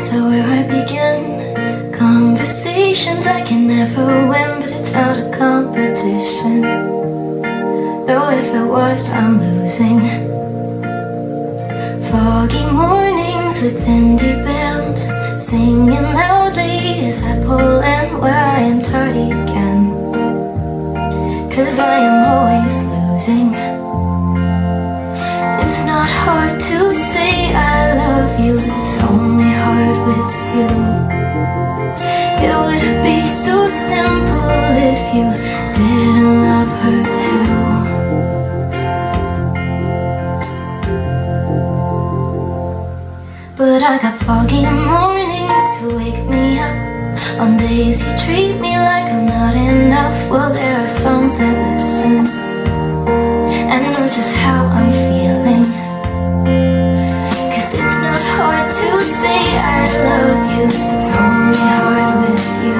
So where I begin, conversations I can never win, but it's not a competition. Though if it was, I'm losing. Foggy mornings with indie bands, singing loudly as I pull in where I am tardy again. 'Cause I am always losing. It's not hard to say I love you, it's only hard with you. It would be so simple if you didn't love her too. But I got foggy mornings to wake me up. On days you treat me like I'm not enough. Well, there are songs that listen and know just how I'm feeling. 'Cause it's not hard to say I love you, it's only hard with you.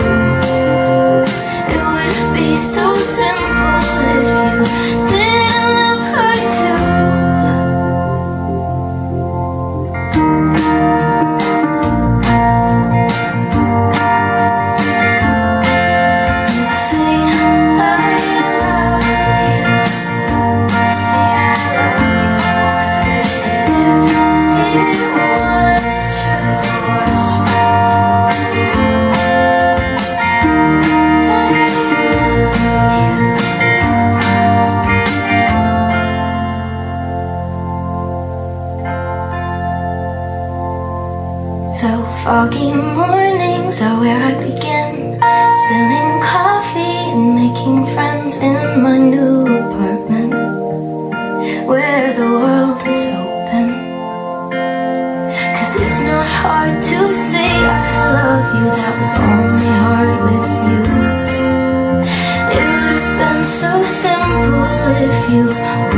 It would be so simple if you didn't love her too. Foggy mornings are where I begin, spilling coffee and making friends in my new apartment, where the world is open. 'Cause it's not hard to say I love you, that was only hard with you. It would have been so simple if you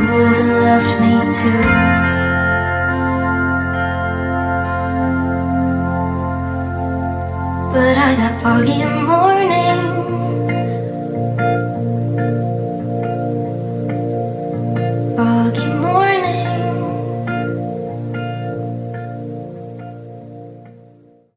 would have left me too. But I got foggy mornings